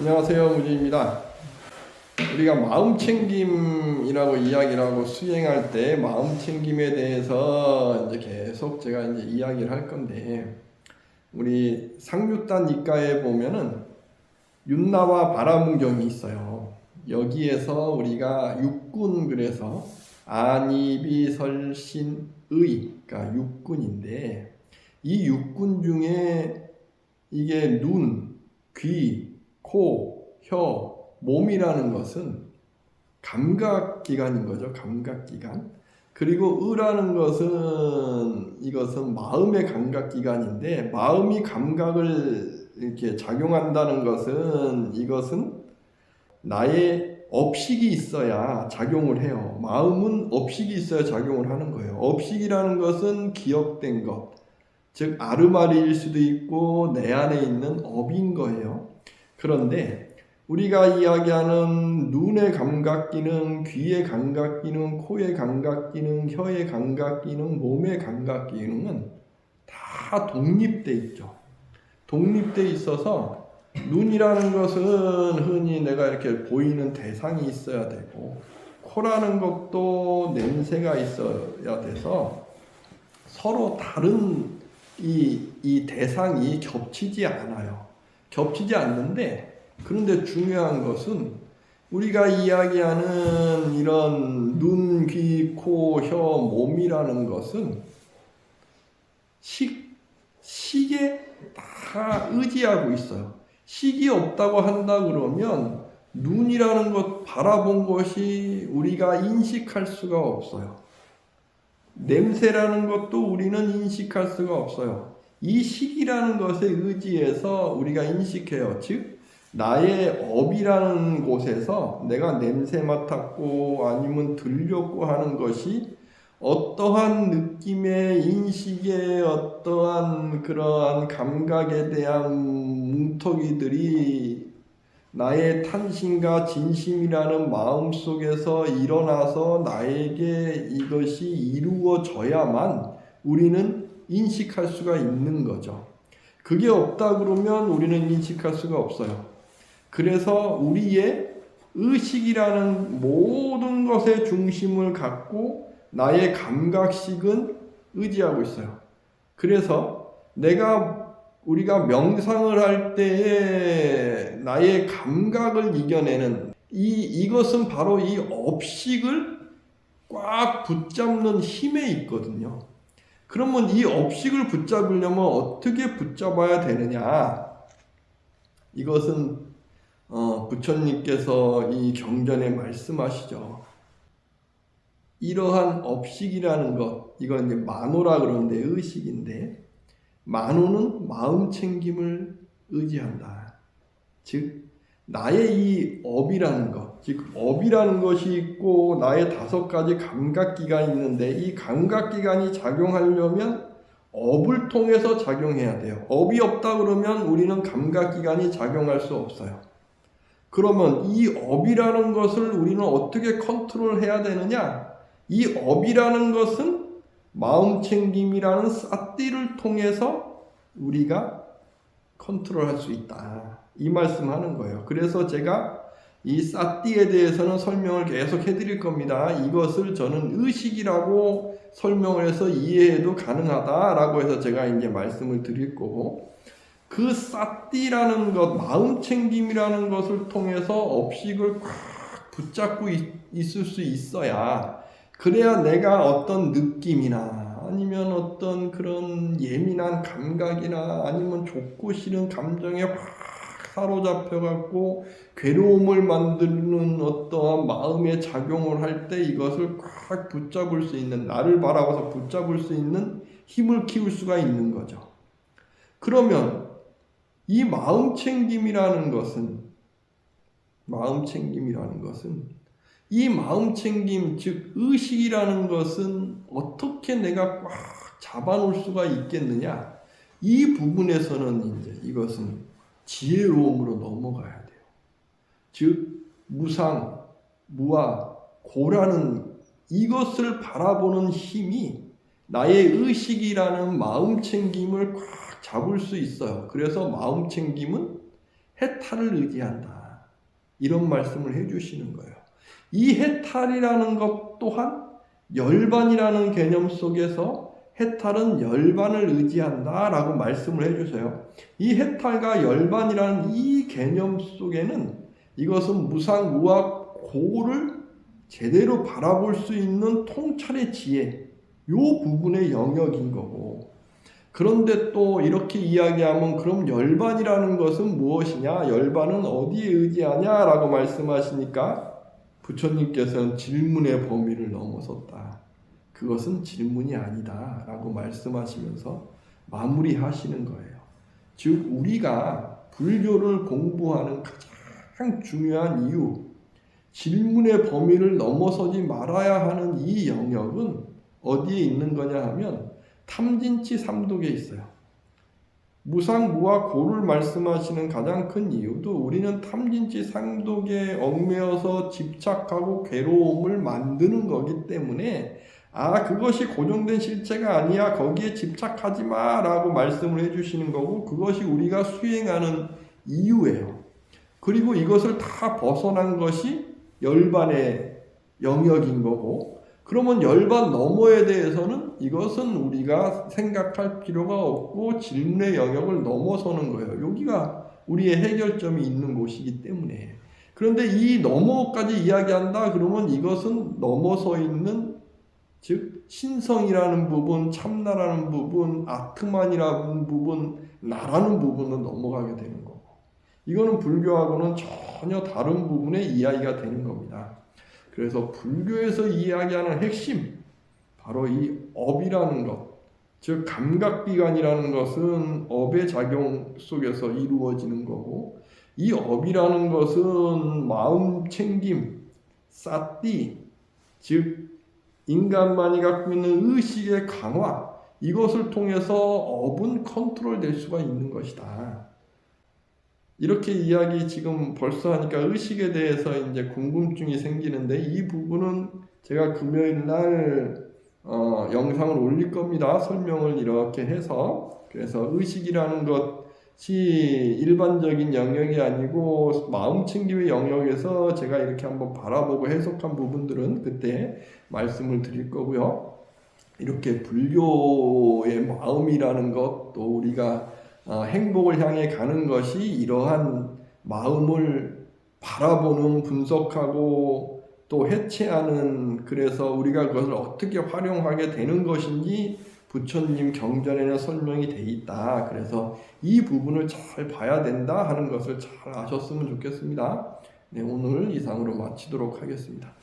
안녕하세요, 무지입니다. 우리가 마음챙김이라고 이야기를 하고 수행할 때 마음챙김에 대해서 이제 계속 제가 이제 이야기를 할 건데, 우리 상류단 이가에 보면은 윤나와 바라문경이 있어요. 여기에서 우리가 육군, 그래서 안이비설신의, 그러니까 육군인데, 이 육군 중에 이게 눈, 귀, 코, 혀, 몸이라는 것은 감각기관인 거죠. 감각기관. 그리고 의라는 것은 이것은 마음의 감각기관인데, 마음이 감각을 이렇게 작용한다는 것은 이것은 나의 업식이 있어야 작용을 해요. 마음은 업식이 있어야 작용을 하는 거예요. 업식이라는 것은 기억된 것, 즉 아르마리일 수도 있고 내 안에 있는 업인 거예요. 그런데 우리가 이야기하는 눈의 감각기능, 귀의 감각기능, 코의 감각기능, 혀의 감각기능, 몸의 감각기능은 다 독립돼 있죠. 독립돼 있어서 눈이라는 것은 흔히 내가 이렇게 보이는 대상이 있어야 되고, 코라는 것도 냄새가 있어야 돼서 서로 다른 이 대상이 겹치지 않아요. 겹치지 않는데, 그런데 중요한 것은 우리가 이야기하는 이런 눈, 귀, 코, 혀, 몸이라는 것은 식에 다 의지하고 있어요. 식이 없다고 한다 그러면 눈이라는 것 바라본 것이 우리가 인식할 수가 없어요. 냄새라는 것도 우리는 인식할 수가 없어요. 이 식이라는 것에 의지해서 우리가 인식해요. 즉 나의 업이라는 곳에서 내가 냄새 맡았고 아니면 들렸고 하는 것이 어떠한 느낌의 인식의 어떠한 그러한 감각에 대한 뭉텅이들이 나의 탄심과 진심이라는 마음 속에서 일어나서 나에게 이것이 이루어져야만 우리는 인식할 수가 있는 거죠. 그게 없다 그러면 우리는 인식할 수가 없어요. 그래서 우리의 의식이라는 모든 것의 중심을 갖고 나의 감각식은 의지하고 있어요. 그래서 우리가 명상을 할 때에 나의 감각을 이겨내는 이것은 바로 이 업식을 꽉 붙잡는 힘에 있거든요. 그러면 이 업식을 붙잡으려면 어떻게 붙잡아야 되느냐? 이것은 부처님께서 이 경전에 말씀하시죠. 이러한 업식이라는 것, 이건 이제 만호라 그러는데 의식인데, 만호는 마음챙김을 의지한다. 즉 나의 이 업이라는 것, 즉 업이라는 것이 있고 나의 5가지 감각기관이 있는데, 이 감각기관이 작용하려면 업을 통해서 작용해야 돼요. 업이 없다 그러면 우리는 감각기관이 작용할 수 없어요. 그러면 이 업이라는 것을 우리는 어떻게 컨트롤해야 되느냐? 이 업이라는 것은 마음챙김이라는 사띠를 통해서 우리가 컨트롤할 수 있다. 이 말씀하는 거예요. 그래서 제가 이 사띠에 대해서는 설명을 계속 해드릴 겁니다. 이것을 저는 의식이라고 설명을 해서 이해해도 가능하다라고 해서 제가 이제 말씀을 드릴 거고, 그 사띠라는 것, 마음챙김이라는 것을 통해서 업식을 꽉 붙잡고 있을 수 있어야, 그래야 내가 어떤 느낌이나 아니면 어떤 그런 예민한 감각이나 아니면 좋고 싫은 감정에 확 사로잡혀갖고 괴로움을 만드는 어떠한 마음의 작용을 할 때 이것을 꽉 붙잡을 수 있는, 나를 바라봐서 붙잡을 수 있는 힘을 키울 수가 있는 거죠. 그러면 이 마음챙김이라는 것은 이 마음챙김, 즉 의식이라는 것은 어떻게 내가 꽉 잡아놓을 수가 있겠느냐? 이 부분에서는 이제 이것은 지혜로움으로 넘어가야 돼요. 즉 무상, 무아, 고라는 이것을 바라보는 힘이 나의 의식이라는 마음챙김을 꽉 잡을 수 있어요. 그래서 마음챙김은 해탈을 의지한다. 이런 말씀을 해주시는 거예요. 이 해탈이라는 것 또한 열반이라는 개념 속에서 해탈은 열반을 의지한다 라고 말씀을 해주세요. 이 해탈과 열반이라는 이 개념 속에는 이것은 무상무학 고를 제대로 바라볼 수 있는 통찰의 지혜, 요 부분의 영역인 거고, 그런데 또 이렇게 이야기하면 그럼 열반이라는 것은 무엇이냐? 열반은 어디에 의지하냐? 라고 말씀하시니까 부처님께서는 질문의 범위를 넘어섰다. 그것은 질문이 아니다. 라고 말씀하시면서 마무리하시는 거예요. 즉 우리가 불교를 공부하는 가장 중요한 이유, 질문의 범위를 넘어서지 말아야 하는 이 영역은 어디에 있는 거냐 하면 탐진치 삼독에 있어요. 무상무와 고를 말씀하시는 가장 큰 이유도 우리는 탐진치 삼독에 얽매여서 집착하고 괴로움을 만드는 거기 때문에 그것이 고정된 실체가 아니야, 거기에 집착하지 마 라고 말씀을 해주시는 거고, 그것이 우리가 수행하는 이유예요. 그리고 이것을 다 벗어난 것이 열반의 영역인 거고, 그러면 열반 너머에 대해서는 이것은 우리가 생각할 필요가 없고 질문의 영역을 넘어서는 거예요. 여기가 우리의 해결점이 있는 곳이기 때문에. 그런데 이 너머까지 이야기한다 그러면 이것은 넘어서 있는, 즉 신성이라는 부분, 참나라는 부분, 아트만이라는 부분, 나라는 부분은 넘어가게 되는 거고, 이거는 불교하고는 전혀 다른 부분의 이야기가 되는 겁니다. 그래서 불교에서 이야기하는 핵심, 바로 이 업이라는 것, 즉 감각기관이라는 것은 업의 작용 속에서 이루어지는 거고, 이 업이라는 것은 마음 챙김, 사띠, 즉 인간만이 갖고 있는 의식의 강화, 이것을 통해서 업은 컨트롤될 수가 있는 것이다. 이렇게 이야기 지금 벌써 하니까 의식에 대해서 이제 궁금증이 생기는데, 이 부분은 제가 금요일 날 영상을 올릴 겁니다. 설명을 이렇게 해서. 그래서 의식이라는 것이 일반적인 영역이 아니고 마음 챙김의 영역에서 제가 이렇게 한번 바라보고 해석한 부분들은 그때 말씀을 드릴 거고요. 이렇게 불교의 마음이라는 것, 또 우리가 행복을 향해 가는 것이 이러한 마음을 바라보는, 분석하고 또 해체하는, 그래서 우리가 그것을 어떻게 활용하게 되는 것인지 부처님 경전에는 설명이 돼 있다. 그래서 이 부분을 잘 봐야 된다 하는 것을 잘 아셨으면 좋겠습니다. 네, 오늘 이상으로 마치도록 하겠습니다.